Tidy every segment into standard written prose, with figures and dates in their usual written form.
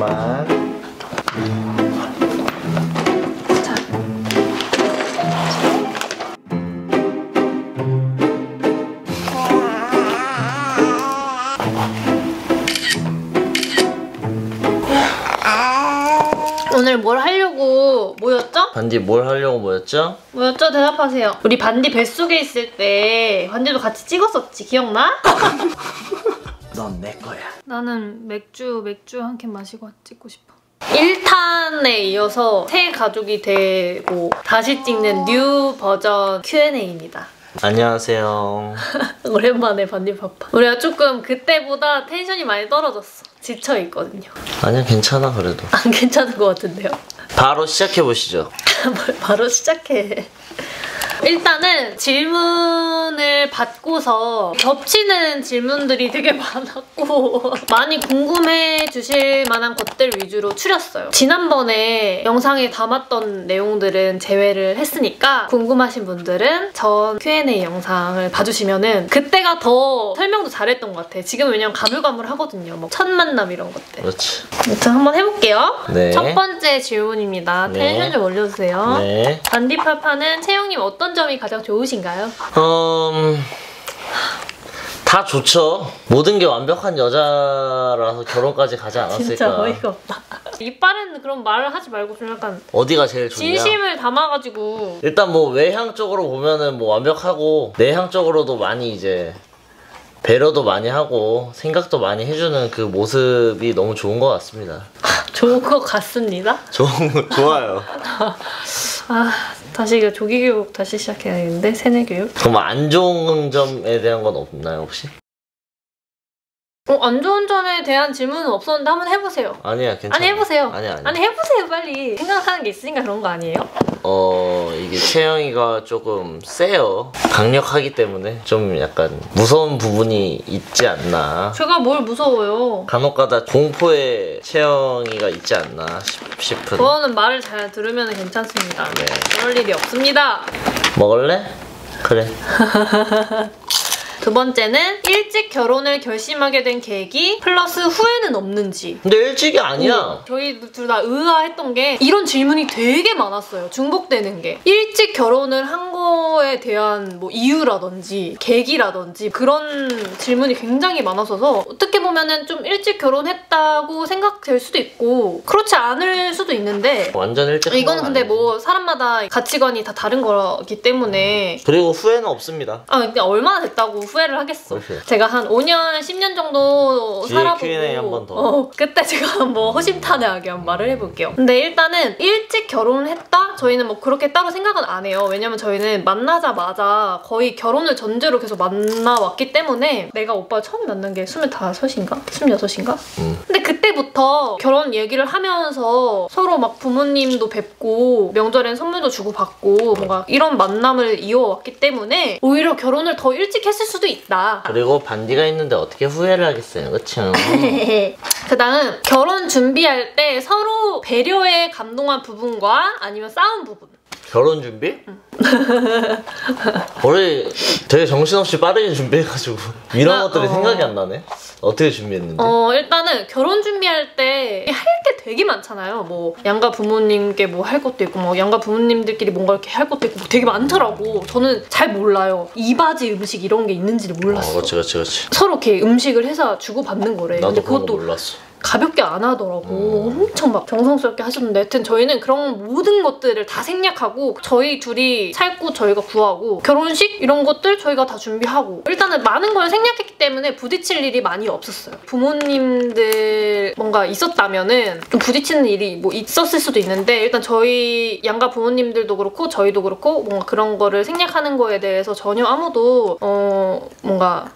잠깐만. 오늘 뭘 하려고 모였죠? 반디 뭘 하려고 모였죠? 뭐였죠? 대답하세요. 우리 반디 뱃속에 있을 때 반디도 같이 찍었었지. 기억나? 넌 내 거야. 나는 맥주 한 캔 마시고 찍고 싶어. 1탄에 이어서 새 가족이 되고 다시 찍는 뉴 버전 Q&A입니다. 안녕하세요. 오랜만에 반디 바빠. 우리가 조금 그때보다 텐션이 많이 떨어졌어. 지쳐있거든요. 아니야, 괜찮아 그래도. 안 괜찮은 것 같은데요? 바로 시작해보시죠. 뭘 바로 시작해. 일단은 질문을 받고서 겹치는 질문들이 되게 많았고 많이 궁금해 주실 만한 것들 위주로 추렸어요. 지난번에 영상에 담았던 내용들은 제외를 했으니까 궁금하신 분들은 전 Q&A 영상을 봐주시면은 그때가 더 설명도 잘했던 것 같아. 지금 왜냐면 가물가물하거든요. 뭐 첫 만남 이런 것들. 그렇지. 아무튼 한번 해볼게요. 네. 첫 번째 질문입니다. 네. 텐션 좀 올려주세요. 네. 반디파파는 채영님 어떤 점이 가장 좋으신가요? 다 좋죠. 모든 게 완벽한 여자라서 결혼까지 가지 않았을까. 진짜 어이가 없다. 이빨은 그런 말을 하지 말고 좀 약간 어디가 제일 좋냐? 진심을 담아가지고. 일단 뭐 외향적으로 보면은 뭐 완벽하고 내향적으로도 많이 이제 배려도 많이 하고 생각도 많이 해주는 그 모습이 너무 좋은 것 같습니다. 좋은 것 같습니다. 좋아요. 아, 다시 이거 조기교육 다시 시작해야겠는데? 세뇌교육? 그럼 안 좋은 점에 대한 건 없나요 혹시? 안 좋은 점에 대한 질문은 없었는데 한번 해보세요. 아니야, 괜찮아. 아니 해보세요. 아니야. 아니 해보세요 빨리. 생각하는 게 있으니까 그런 거 아니에요? 이게 채영이가 조금 세요. 강력하기 때문에 좀 약간 무서운 부분이 있지 않나. 제가 뭘 무서워요. 간혹가다 공포의 채영이가 있지 않나 싶은. 저는 말을 잘 들으면 괜찮습니다. 네. 그럴 일이 없습니다. 먹을래? 그래. 두 번째는 일찍 결혼을 결심하게 된 계기 플러스 후회는 없는지. 근데 일찍이 아니야. 저희 둘 다 의아했던 게 이런 질문이 되게 많았어요. 중복되는 게. 일찍 결혼을 한 거에 대한 뭐 이유라든지 계기라든지 그런 질문이 굉장히 많았어서 어떻게 보면은 좀 일찍 결혼했다고 생각될 수도 있고 그렇지 않을 수도 있는데 완전 일찍 한 이거는 건 근데 아니지. 뭐 사람마다 가치관이 다 다른 거기 때문에 그리고 후회는 없습니다. 근데 얼마나 됐다고 후회를 하겠어. 그렇지. 제가 한 5년, 10년 정도 뒤에 살아보고 Q&A 한 번 더. 그때 제가 뭐 허심탄회하게 한번 말을 해볼게요. 근데 일단은 일찍 결혼을 했다? 저희는 뭐 그렇게 따로 생각은 안 해요. 왜냐면 저희는 만나자마자 거의 결혼을 전제로 계속 만나왔기 때문에 내가 오빠 처음 만난 게 25인가? 26인가? 근데 그때부터 결혼 얘기를 하면서 서로 막 부모님도 뵙고 명절엔 선물도 주고받고 뭔가 이런 만남을 이어왔기 때문에 오히려 결혼을 더 일찍 했을 수도 있다. 그리고 반디가 있는데 어떻게 후회를 하겠어요, 그쵸? 그다음 결혼 준비할 때 서로 배려에 감동한 부분과 아니면 싸운 부분. 결혼 준비? 우리 되게 정신없이 빠르게 준비해가지고 이런 것들이 생각이 안 나네. 어떻게 준비했는지? 일단은 결혼 준비할 때 할 게 되게 많잖아요. 뭐 양가 부모님께 뭐 할 것도 있고 뭐 양가 부모님들끼리 뭔가 이렇게 할 것도 있고 되게 많더라고. 저는 잘 몰라요. 이바지 음식 이런 게 있는지를 몰랐어. 그렇지. 서로 이렇게 음식을 해서 주고받는 거래. 나도 근데 그것도 그것도 몰랐어. 가볍게 안 하더라고. 엄청 막 정성스럽게 하셨는데 하여튼 저희는 그런 모든 것들을 다 생략하고 저희 둘이 살고 저희가 구하고 결혼식 이런 것들 저희가 다 준비하고 일단은 많은 걸 생략했기 때문에 부딪힐 일이 많이 없었어요. 부모님들 뭔가 있었다면은 좀 부딪히는 일이 뭐 있었을 수도 있는데 일단 저희 양가 부모님들도 그렇고 저희도 그렇고 뭔가 그런 거를 생략하는 거에 대해서 전혀 아무도 뭔가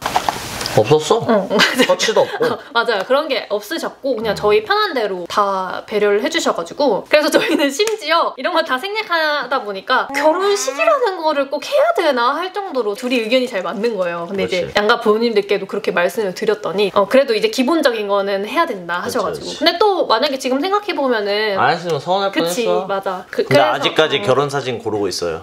없었어? 터치도 없고. 맞아요. 그런 게 없으셨고 그냥 저희 편한 대로 다 배려를 해주셔가지고 그래서 저희는 심지어 이런 걸 다 생략하다 보니까 결혼식이라는 거를 꼭 해야 되나 할 정도로 둘이 의견이 잘 맞는 거예요. 근데 그렇지. 이제 양가 부모님들께도 그렇게 말씀을 드렸더니 그래도 이제 기본적인 거는 해야 된다 하셔가지고 그렇지. 근데 또 만약에 지금 생각해보면은 안 했으면 서운할 그치 뻔했어. 맞아. 근데 그래서, 아직까지 결혼 사진 고르고 있어요.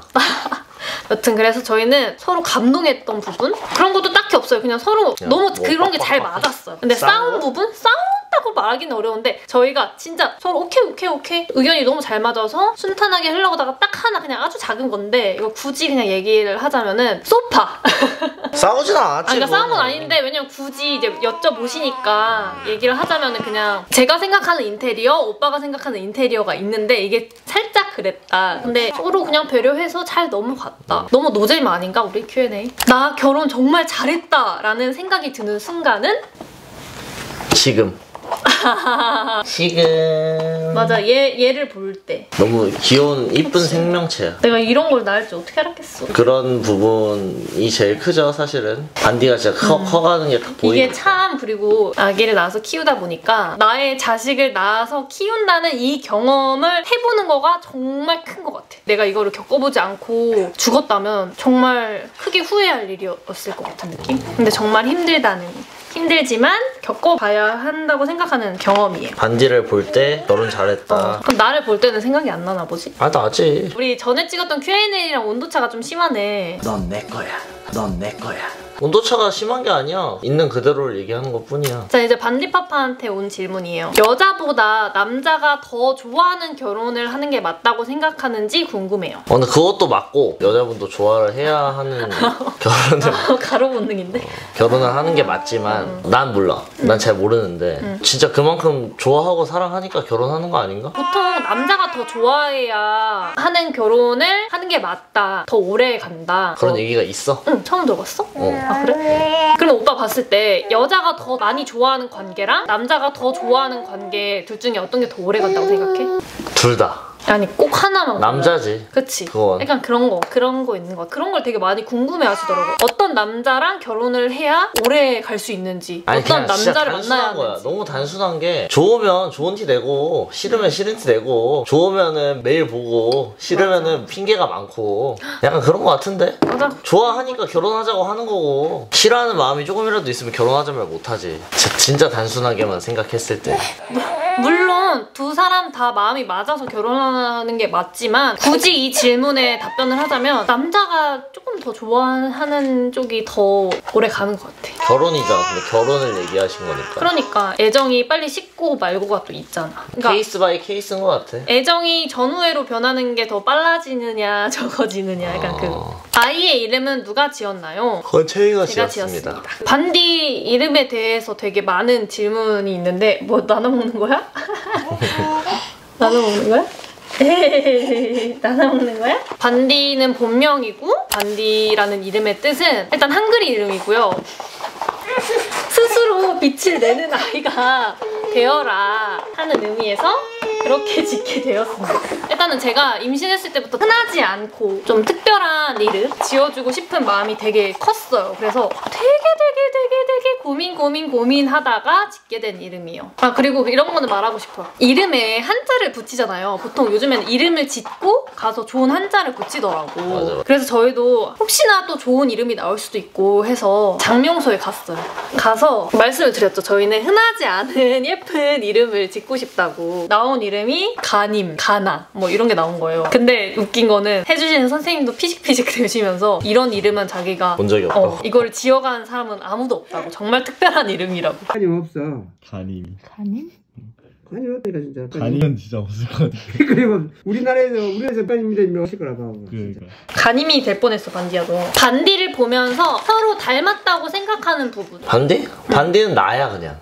여튼 그래서 저희는 서로 감동했던 부분? 그런 것도 딱히 없어요. 그냥 서로 그냥 너무 뭐 그런 게 잘 빡빡빡. 맞았어요. 근데 싸운 싸운 거? 부분? 싸웠다 하고 말하기는 어려운데 저희가 진짜 서로 오케이 의견이 너무 잘 맞아서 순탄하게 흘러가다가 딱 하나 그냥 아주 작은 건데 이거 굳이 그냥 얘기를 하자면은 소파. 싸우진 않았지. 그러니까 싸운 건 아닌데 왜냐면 굳이 이제 여쭤보시니까 얘기를 하자면은 그냥 제가 생각하는 인테리어, 오빠가 생각하는 인테리어가 있는데 이게 살짝 그랬다. 근데 서로 그냥 배려해서 잘 넘어갔다. 너무 노잼 아닌가 우리 Q&A? 나 결혼 정말 잘했다라는 생각이 드는 순간은? 지금. 지금. 맞아, 얘를 볼 때. 너무 귀여운 이쁜 생명체야. 내가 이런 걸 낳을 줄 어떻게 알았겠어. 그런 부분이 제일 크죠 사실은. 반디가 진짜 커가는 게 딱 보이고. 이게 참 그리고 아기를 낳아서 키우다 보니까 나의 자식을 낳아서 키운다는 이 경험을 해보는 거가 정말 큰 것 같아. 내가 이거를 겪어보지 않고 죽었다면 정말 크게 후회할 일이었을 것 같은 느낌? 근데 정말 힘들지만 겪어봐야 한다고 생각하는 경험이에요. 반디를 볼 때 결혼 잘했다. 그럼 나를 볼 때는 생각이 안 나나 보지? 아 나지. 우리 전에 찍었던 Q&A랑 온도차가 좀 심하네. 넌 내 거야. 넌 내 거야. 온도차가 심한 게 아니야. 있는 그대로를 얘기하는 것 뿐이야. 자, 이제 반디파파한테 온 질문이에요. 여자보다 남자가 더 좋아하는 결혼을 하는 게 맞다고 생각하는지 궁금해요. 근데 그것도 맞고 여자분도 좋아를 해야 하는 결혼을 가로 본능인데? 결혼을 하는 게 맞지만 난 몰라. 난 잘 모르는데 진짜 그만큼 좋아하고 사랑하니까 결혼하는 거 아닌가? 보통 남자가 더 좋아해야 하는 결혼을 하는 게 맞다. 더 오래 간다. 그런 얘기가 있어? 응, 처음 들어봤어? 아, 그래? 그럼 오빠 봤을 때 여자가 더 많이 좋아하는 관계랑 남자가 더 좋아하는 관계 둘 중에 어떤 게 더 오래 간다고 생각해? 둘 다. 아니 꼭 하나만 남자지. 그치? 그건. 약간 그런 거 있는 거야. 그런 걸 되게 많이 궁금해 하시더라고. 어떤 남자랑 결혼을 해야 오래 갈 수 있는지, 아니, 어떤 그냥 진짜 남자를 만나야 단순한 거야. 하는지. 너무 단순한 게 좋으면 좋은 티 내고 싫으면 싫은 티 내고 좋으면은 매일 보고 싫으면은 핑계가 많고 약간 그런 거 같은데? 맞아. 좋아하니까 결혼하자고 하는 거고 싫어하는 마음이 조금이라도 있으면 결혼하자면 못하지. 진짜 단순하게만 생각했을 때. 물론 두 사람 다 마음이 맞아서 결혼하는 게 맞지만 굳이 이 질문에 답변을 하자면 남자가 조금 더 좋아하는 쪽이 더 오래 가는 것 같아. 결혼이잖아. 근데 결혼을 얘기하신 거니까. 그러니까 애정이 빨리 식고 말고가 또 있잖아. 그러니까 케이스 바이 케이스인 것 같아. 애정이 전후회로 변하는 게 더 빨라지느냐 적어지느냐 약간 그 아이의 이름은 누가 지었나요? 그건 채희가 제가 지었습니다. 반디 이름에 대해서 되게 많은 질문이 있는데 뭐 나눠 먹는 거야? 나눠 먹는 거야? 나눠 먹는 거야? 반디는 본명이고 반디라는 이름의 뜻은 일단 한글 이름이고요. 스스로 빛을 내는 아이가 되어라 하는 의미에서 그렇게 짓게 되었습니다. 일단은 제가 임신했을 때부터 흔하지 않고 좀 특별한 이름 지어주고 싶은 마음이 되게 컸어요. 그래서 되게 고민하다가 짓게 된 이름이에요. 아, 그리고 이런 거는 말하고 싶어요. 이름에 한자를 붙이잖아요. 보통 요즘에는 이름을 짓고 가서 좋은 한자를 붙이더라고. 맞아. 그래서 저희도 혹시나 또 좋은 이름이 나올 수도 있고 해서 장명소에 갔어요. 가서 말씀을 드렸죠. 저희는 흔하지 않은 예쁜 이름을 짓고 싶다고. 나온 이름이 가님, 가나 뭐 이런 게 나온 거예요. 근데 웃긴 거는 해주시는 선생님도 피식피식 대시면서 이런 이름은 자기가 본 적이 없다고. 이걸 지어가는 사람은 아무도 없다고. 정말 특별한 이름이라고. 가님 없어. 가님. 가님? 가님 없다니까 진짜. 가님은 진짜 없을 것 같아. 그리고 우리나라에서 가님이다 이면 없을 거라 봐. 그러니까. 가님이 될 뻔했어, 반디야도. 반디를 보면서 서로 닮았다고 생각하는 부분. 반디? 반디는 나야 그냥.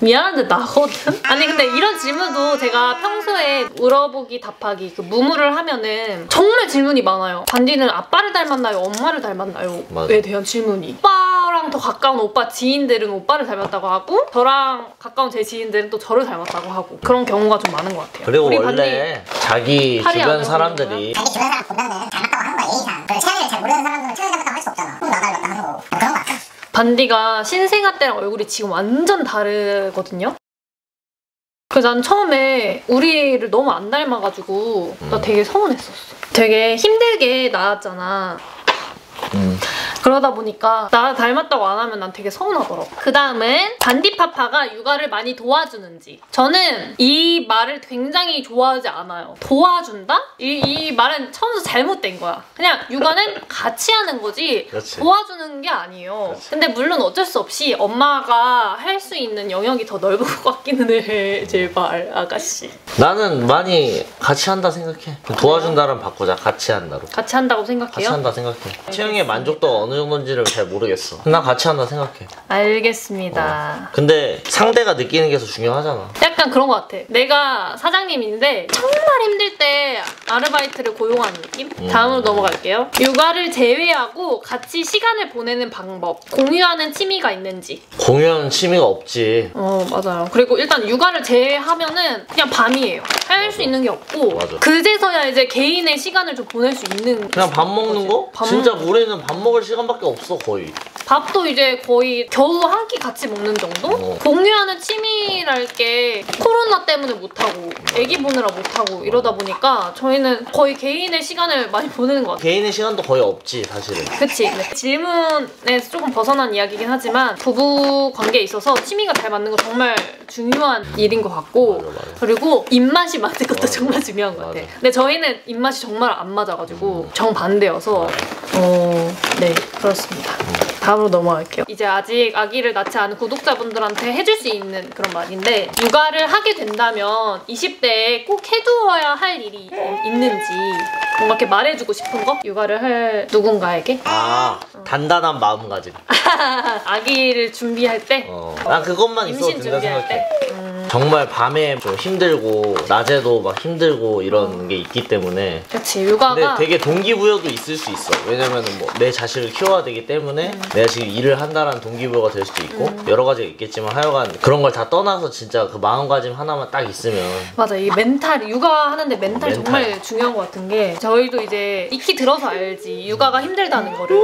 미안한데 나거든? 아니 근데 이런 질문도 제가 평소에 물어보기 답하기 그 무무를 하면은 정말 질문이 많아요. 반디는 아빠를 닮았나요? 엄마를 닮았나요? 맞아. 에 대한 질문이. 오빠랑 더 가까운 오빠 지인들은 오빠를 닮았다고 하고 저랑 가까운 제 지인들은 또 저를 닮았다고 하고 그런 경우가 좀 많은 것 같아요. 그리고 우리 원래 자기 팔이 안 주변 나오는 사람들이 자기 주변 사람 보면은 닮았다고 하는 거야, A상. 그 채연이를 잘 모르는 사람들은 채연이 닮았다고 할 수 없잖아. 그럼 나 닮았다 하는 거고. 그런 거 같아. 반디가 신생아 때랑 얼굴이 지금 완전 다르거든요? 그래서 난 처음에 우리를 너무 안 닮아가지고 나 되게 서운했었어. 되게 힘들게 낳았잖아. 그러다 보니까 나 닮았다고 안 하면 난 되게 서운하더라고. 그 다음은 반디파파가 육아를 많이 도와주는지. 저는 이 말을 굉장히 좋아하지 않아요. 도와준다? 이 말은 처음부터 잘못된 거야. 그냥 육아는 같이 하는 거지 그렇지. 도와주는 게 아니에요. 그렇지. 근데 물론 어쩔 수 없이 엄마가 할 수 있는 영역이 더 넓은 것 같기는 해. 제발 아가씨. 나는 많이 같이 한다 생각해. 도와준다랑 바꾸자. 같이 한다로. 같이 한다고 같이 생각해요? 한다 생각해. 채영이의 만족도가 어느 정도인지를 잘 모르겠어. 난 같이 한다 생각해. 알겠습니다. 근데 상대가 느끼는 게 더 중요하잖아. 약간 그런 것 같아. 내가 사장님인데 정말 힘들 때 아르바이트를 고용하는 느낌? 다음으로 넘어갈게요. 육아를 제외하고 같이 시간을 보내는 방법. 공유하는 취미가 있는지. 공유하는 취미가 없지. 맞아요. 그리고 일단 육아를 제외하면은 그냥 밤이에요. 할 수 있는 게 없고 맞아. 그제서야 이제 개인의 시간을 좀 보낼 수 있는 그냥 밥 먹는 거? 밥 진짜 먹는 우리는 밥 먹을 시간밖에 없어 거의. 밥도 이제 거의 겨우 한 끼 같이 먹는 정도? 공유하는 취미랄 게 코로나 때문에 못하고 애기 보느라 못하고 이러다 보니까 저희는 거의 개인의 시간을 많이 보내는 것 같아요. 개인의 시간도 거의 없지 사실은. 그치? 네. 질문에서 조금 벗어난 이야기긴 하지만 부부 관계에 있어서 취미가 잘 맞는 거 정말 중요한 일인 것 같고 맞아. 그리고 입맛이 맞는 것도 정말 중요한 것 같아. 맞아. 근데 저희는 입맛이 정말 안 맞아가지고 정반대여서 네 그렇습니다. 다음으로 넘어갈게요. 이제 아직 아기를 낳지 않은 구독자분들한테 해줄 수 있는 그런 말인데 육아를 하게 된다면 20대에 꼭 해두어야 할 일이 있는지 뭔가 이렇게 말해주고 싶은 거? 육아를 할 누군가에게? 단단한 마음가짐. 아기를 준비할 때? 난 그것만 있어도 임신 된다 준비할 생각해. 때? 정말 밤에 좀 힘들고 낮에도 막 힘들고 이런 게 있기 때문에. 그치 근데 육아가 되게 동기부여도 있을 수 있어. 왜냐면은 뭐 내 자식을 키워야 되기 때문에 내가 지금 일을 한다라는 동기부여가 될 수도 있고 여러 가지가 있겠지만 하여간 그런 걸 다 떠나서 진짜 그 마음가짐 하나만 딱 있으면. 맞아 이 멘탈 육아하는데 멘탈 멘탈. 정말 중요한 것 같은 게 저희도 이제 익히 들어서 알지 육아가 힘들다는 거를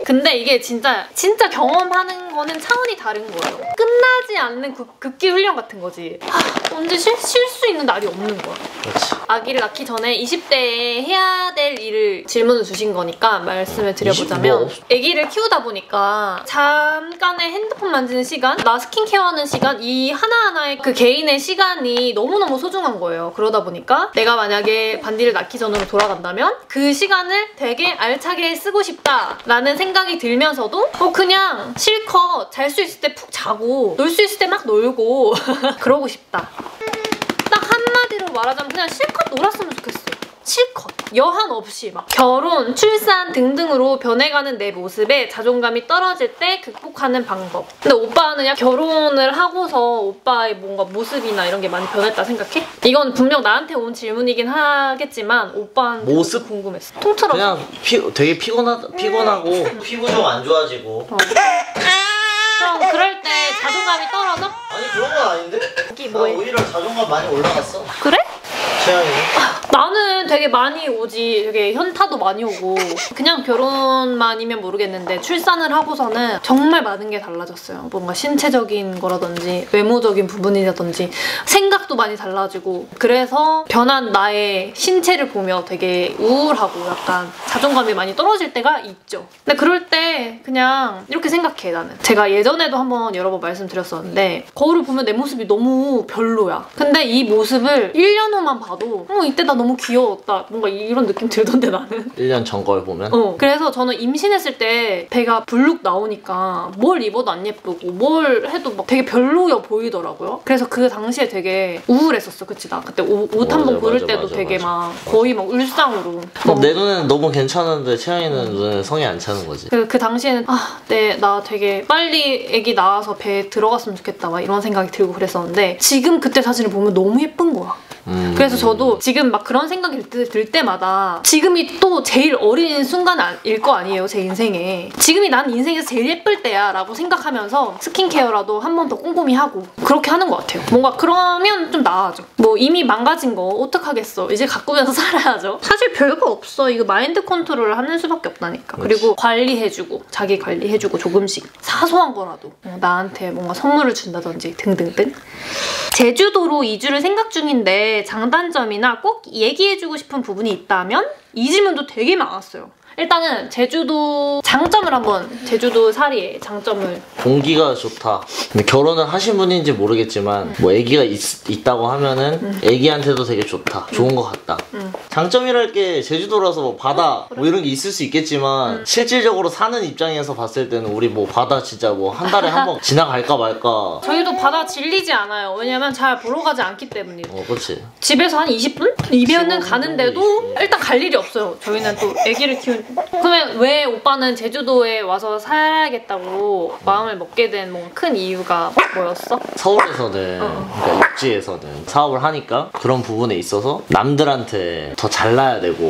근데 이게 진짜 경험하는 거는 차원이 다른 거예요. 끝나지 않는 극기 훈련 같은 거지. 언제 쉴 수 있는 날이 없는 거야. 그렇지. 아기를 낳기 전에 20대에 해야 될 일을 질문을 주신 거니까 말씀을 드려보자면 아기를 키우다 보니까 잠깐의 핸드폰 만지는 시간, 나 스킨케어하는 시간 이 하나하나의 그 개인의 시간이 너무너무 소중한 거예요. 그러다 보니까 내가 만약에 반디를 낳기 전으로 돌아간다면 그 시간을 되게 알차게 쓰고 싶다라는 생각이 들면서도 그냥 실컷 잘 수 있을 때 푹 자고 놀 수 있을 때 막 놀고 그러고 싶다. 딱 한마디로 말하자면 그냥 실컷 놀았으면 좋겠어. 실컷. 여한 없이 막 결혼, 출산 등등으로 변해가는 내 모습에 자존감이 떨어질 때 극복하는 방법. 근데 오빠는 그냥 결혼을 하고서 오빠의 뭔가 모습이나 이런 게 많이 변했다 생각해? 이건 분명 나한테 온 질문이긴 하겠지만 오빠한테 모습? 궁금했어. 통틀어서. 그냥 되게 피곤하고 피부 좀 안 좋아지고. 그럼 그럴 때 자존감이 떨어져? 아니 그런 건 아닌데? 여기 뭐해? 오히려 자존감 많이 올라갔어. 그래? 채영이. 나는 되게 많이 오지. 되게 현타도 많이 오고 그냥 결혼만이면 모르겠는데 출산을 하고서는 정말 많은 게 달라졌어요. 뭔가 신체적인 거라든지 외모적인 부분이라든지 생각도 많이 달라지고 그래서 변한 나의 신체를 보며 되게 우울하고 약간 자존감이 많이 떨어질 때가 있죠. 근데 그럴 때 그냥 이렇게 생각해 나는. 제가 예전에도 한번 여러 번 말씀드렸었는데 거울을 보면 내 모습이 너무 별로야. 근데 이 모습을 1년 후만 봐도 이때 나 너무 귀여웠다. 뭔가 이런 느낌 들던데 나는. 1년 전 걸 보면? 그래서 저는 임신했을 때 배가 불룩 나오니까 뭘 입어도 안 예쁘고 뭘 해도 막 되게 별로여 보이더라고요. 그래서 그 당시에 되게 우울했었어. 그치? 나 그때 옷 한 번 고를 때도 되게 막 거의 막 울상으로. 내 눈에는 너무 괜찮은데 채영이는 눈에 성이 안 차는 거지. 그 당시에는 나 되게 빨리 애기 낳아서 배에 들어갔으면 좋겠다 막 이런 생각이 들고 그랬었는데 지금 그때 사진을 보면 너무 예쁜 거야. 그래서 저도 지금 막 그런 생각이 들 때마다 지금이 또 제일 어린 순간일 거 아니에요, 제 인생에. 지금이 난 인생에서 제일 예쁠 때야 라고 생각하면서 스킨케어라도 한 번 더 꼼꼼히 하고 그렇게 하는 것 같아요. 뭔가 그러면 좀 나아져. 뭐 이미 망가진 거 어떡하겠어. 이제 가꾸면서 살아야죠. 사실 별거 없어. 이거 마인드 컨트롤을 하는 수밖에 없다니까. 그렇지. 그리고 관리해주고 자기 관리해주고 조금씩 사소한 거라도 나한테 뭔가 선물을 준다든지 등등등. 제주도로 이주를 생각 중인데 제주도의 장단점이나 꼭 얘기해주고 싶은 부분이 있다면? 이 질문도 되게 많았어요. 일단은 제주도 장점을 한번, 제주도 살이의 장점을. 공기가 좋다. 근데 결혼을 하신 분인지 모르겠지만 뭐 애기가 있다고 하면은 애기한테도 되게 좋다. 좋은 것 같다. 장점이랄 게 제주도라서 뭐 바다 뭐 이런 게 있을 수 있겠지만 실질적으로 사는 입장에서 봤을 때는 우리 뭐 바다 진짜 뭐 한 달에 한 번 지나갈까 말까. 저희도 바다 질리지 않아요. 왜냐면 잘 보러 가지 않기 때문이에요. 그렇지. 집에서 한 20분? 200은 15분 가는데도 일단 갈 일이 없어요. 저희는 또 애기를 키우는. 그러면 왜 오빠는 제주도에 와서 살아야겠다고 마음을 먹게 된 뭔가 큰 이유가 뭐였어? 서울에서는 그러니까 육지에서는 사업을 하니까 그런 부분에 있어서 남들한테 더 잘나야 되고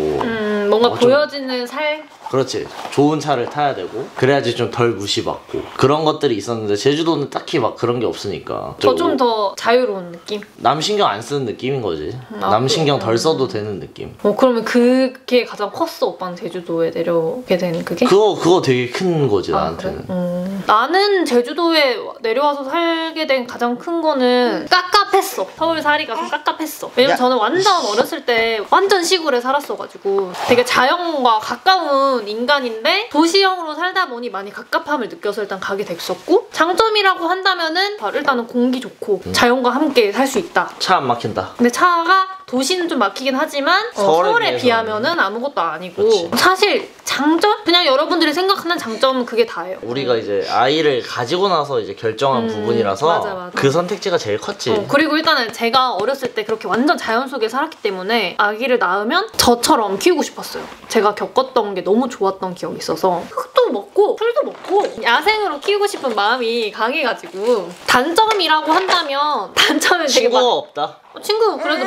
뭔가 좀- 보여지는 살? 그렇지. 좋은 차를 타야 되고 그래야지 좀 덜 무시받고 그런 것들이 있었는데 제주도는 딱히 막 그런 게 없으니까 좀 더 자유로운 느낌? 남 신경 안 쓰는 느낌인 거지. 남 신경 덜 써도 되는 느낌. 그러면 그게 가장 컸어, 오빠는 제주도에 내려오게 된 그게? 그거 되게 큰 거지 나한테는. 그래? 나는 제주도에 내려와서 살게 된 가장 큰 거는 깝깝했어. 서울 살이가 좀 깝깝했어. 왜냐면 야. 저는 완전 어렸을 때 완전 시골에 살았어가지고 되게 자연과 가까운 인간인데 도시형으로 살다 보니 많이 갑갑함을 느껴서 일단 가게 됐었고, 장점이라고 한다면은 일단은 공기 좋고 자연과 함께 살 수 있다. 차 안 막힌다. 근데 차가 도시는 좀 막히긴 하지만 서울에 비해서는. 비하면은 아무것도 아니고. 그렇지. 사실 장점? 그냥 여러분들이 생각하는 장점은 그게 다예요. 우리가 이제 아이를 가지고 나서 이제 결정한 부분이라서 맞아. 그 선택지가 제일 컸지. 그리고 일단은 제가 어렸을 때 그렇게 완전 자연 속에 살았기 때문에 아기를 낳으면 저처럼 키우고 싶었어요. 제가 겪었던 게 너무 좋았던 기억이 있어서 흙도 먹고 풀도 먹고 야생으로 키우고 싶은 마음이 강해가지고. 단점이라고 한다면 단점은 되게 친구가 없다. 친구 그래도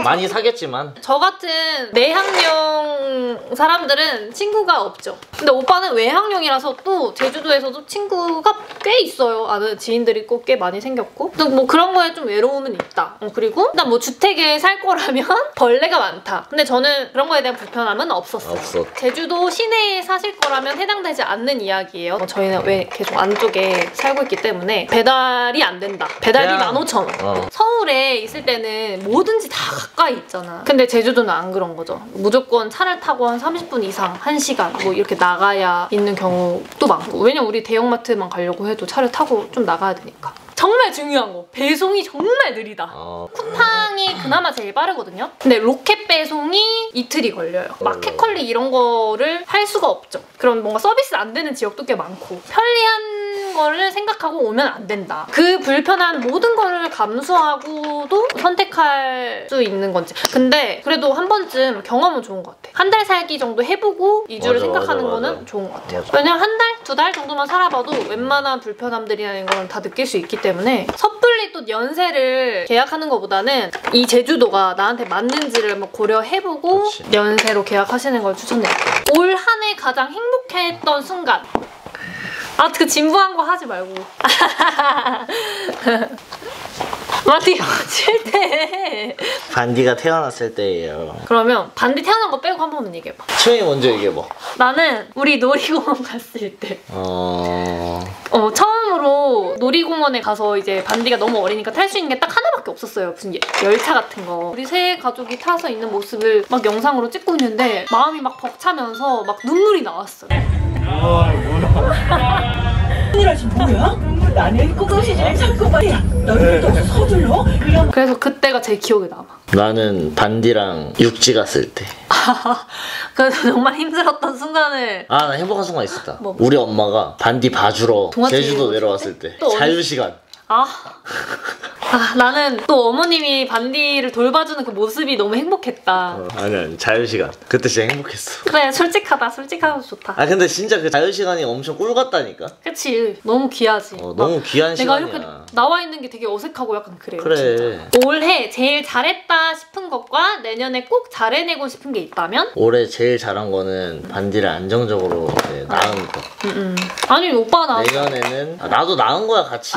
많이 사귀었지만 저 같은 내향형 사람들은 친구가 없죠. 근데 오빠는 외향형이라서 또 제주도에서도 친구가 꽤 있어요. 아는 지인들이 꼭 꽤 많이 생겼고 또 뭐 그런 거에 좀 외로움은 있다. 그리고 일단 뭐 주택에 살 거라면 벌레가 많다. 근데 저는 그런 거에 대한 불편함은 없었어요. 제주도 시내에 사실 거라면 해당되지 않는 이야기예요. 저희는 왜 계속 안쪽에 살고 있기 때문에 배달이 안 된다. 배달비 그냥- 15,000원. 서울에 있을 때는 뭐든지 다 가까이 있잖아. 근데 제주도는 안 그런 거죠. 무조건 차를 타고 한 30분 이상, 1시간 뭐 이렇게 나가야 있는 경우도 많고. 왜냐면 우리 대형마트만 가려고 해도 차를 타고 좀 나가야 되니까. 정말 중요한 거, 배송이 정말 느리다. 쿠팡이 그나마 제일 빠르거든요. 근데 로켓 배송이 이틀이 걸려요. 마켓컬리 이런 거를 할 수가 없죠. 그럼 뭔가 서비스 안 되는 지역도 꽤 많고 편리한 거를 생각하고 오면 안 된다. 그 불편한 모든 거를 감수하고도 선택할 수 있는 건지. 근데 그래도 한 번쯤 경험은 좋은 것 같아. 한 달 살기 정도 해보고 이주를 생각하는 거는 좋은 것 같아요. 왜냐면 한 달, 2달 정도만 살아봐도 웬만한 불편함들이나 이런 거는 다 느낄 수 있기 때문에 섣불리 또 연세를 계약하는 것보다는 이 제주도가 나한테 맞는지를 뭐 고려해보고 그렇지. 연세로 계약하시는 걸 추천드릴게요. 올 한 해 가장 행복했던 순간. 그 진부한 거 하지 말고. 마티 칠때 반디가 태어났을 때예요. 그러면 반디 태어난 거 빼고 한 번만 얘기해봐. 채영이 먼저 얘기해봐. 나는 우리 놀이공원 갔을 때 처음으로 놀이공원에 가서 이제 반디가 너무 어리니까 탈 수 있는 게 딱 하나밖에 없었어요. 무슨 열차 같은 거. 우리 세 가족이 타서 있는 모습을 막 영상으로 찍고 있는데 마음이 막 벅차면서 막 눈물이 나왔어요. 이라지 뭐야? 나는 꼬꼬시지를 찾고 말이야. 너희들 또 서둘러? 그래서 그때가 제일 기억에 남아. 나는 반디랑 육지 갔을 때. 그래서 정말 힘들었던 순간을. 나 행복한 순간 있었다. 뭐? 우리 엄마가 반디 봐주러 동화책 제주도 읽어줄 내려왔을 때 또 자유시간. 나는 또 어머님이 반디를 돌봐주는 그 모습이 너무 행복했다. 아니 자유시간. 그때 진짜 행복했어. 그래, 솔직하고 좋다. 근데 진짜 그 자유시간이 엄청 꿀 같다니까. 그치, 너무 귀하지. 너무 귀한 내가 시간이야. 이렇게 나와 있는 게 되게 어색하고 약간 그래요. 그래. 진짜. 올해 제일 잘했다 싶은 것과 내년에 꼭 잘해내고 싶은 게 있다면? 올해 제일 잘한 거는 반디를 안정적으로 낳은 거. 아니 오빠 나 내년에는 나도 낳은 거야 같이.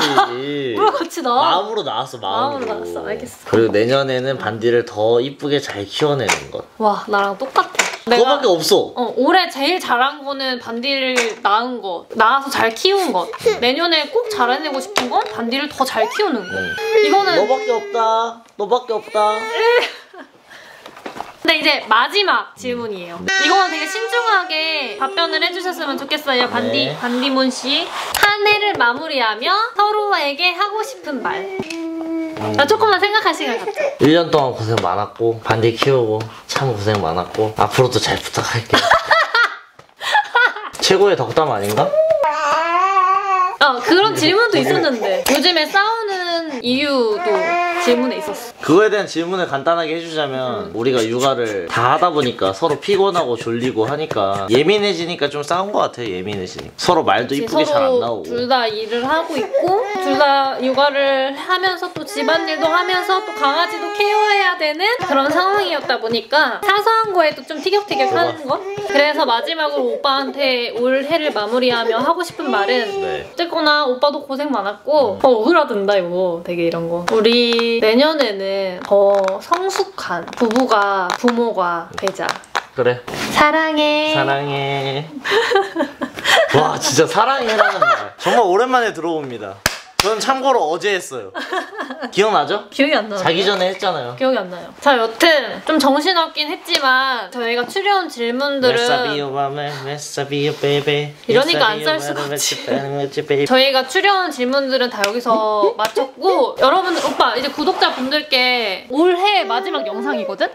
뭘 같이 나? 마음으로 낳았어. 마음으로 낳았어. 알겠어. 그리고 내년에는 반디를 더 이쁘게 잘 키워내는 것. 와, 나랑 똑같아. 그거밖에 없어. 올해 제일 잘한 거는 반디를 낳은 거, 낳아서 잘 키운 것. 내년에 꼭 잘해내고 싶은 건 반디를 더 잘 키우는 거. 이거는 너밖에 없다. 너밖에 없다. 근데 이제 마지막 질문이에요. 이거는 되게 신중하게 답변을 해주셨으면 좋겠어요. 네. 반디몬 씨. 한 해를 마무리하며 서로에게 하고 싶은 말. 조금만 생각할 시간 갖자. 1년 동안 고생 많았고 반디 키우고 참 고생 많았고 앞으로도 잘 부탁할게. 최고의 덕담 아닌가? 그런 질문도 있었는데 요즘에 싸우는 이유도 질문에 있었어. 그거에 대한 질문을 간단하게 해주자면 우리가 육아를 다 하다 보니까 서로 피곤하고 졸리고 하니까 예민해지니까 좀 싸운 것 같아요. 예민해지니까 서로 말도 이쁘게 잘 안 나오고 둘 다 일을 하고 있고 둘 다 육아를 하면서 또 집안일도 하면서 또 강아지도 케어해야 되는 그런 상황이었다 보니까 사소한 거에도 좀 티격태격하는 거? 그래서 마지막으로 오빠한테 올 해를 마무리하며 하고 싶은 말은 네. 어쨌거나 오빠도 고생 많았고 억울하던다 이거 되게 이런 거. 우리 내년에는 더 성숙한 부모가 되자. 그래. 사랑해. 사랑해. 와 진짜 사랑해라는 말 정말 오랜만에 들어봅니다. 저는 참고로 어제 했어요. 기억나죠? 기억이 안 나요. 자기 전에 했잖아요. 기억이 안 나요. 자, 여튼 좀 정신없긴 했지만 저희가 출연 질문들은 메사비요 베베 이러니까 안 쌀 수가 없지. 저희가 출연 질문들은 다 여기서 마쳤고 여러분들 오빠 이제 구독자분들께 올해 마지막 영상이거든?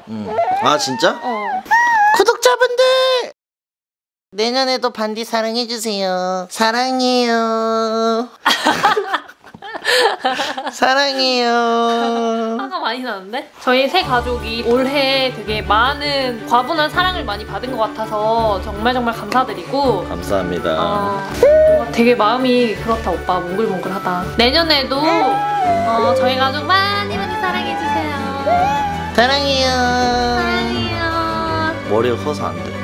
아 진짜? 구독자분들 내년에도 반디 사랑해주세요. 사랑해요. 사랑해요. 화가 많이 나는데? 저희 세 가족이 올해 되게 많은 과분한 사랑을 많이 받은 것 같아서 정말 감사드리고 감사합니다. 되게 마음이 그렇다 오빠. 몽글몽글하다. 내년에도 저희 가족 많이 사랑해주세요. 사랑해요. 사랑해요. 머리가 커서 안 돼.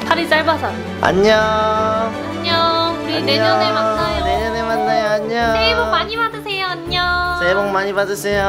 팔이 짧아서 안 돼. 안녕. 안녕. 우리 안녕. 내년에 만나요. 내년에 만나요. 안녕. 새해 복 많이 받으세요. 안녕. 새해 복 많이 받으세요.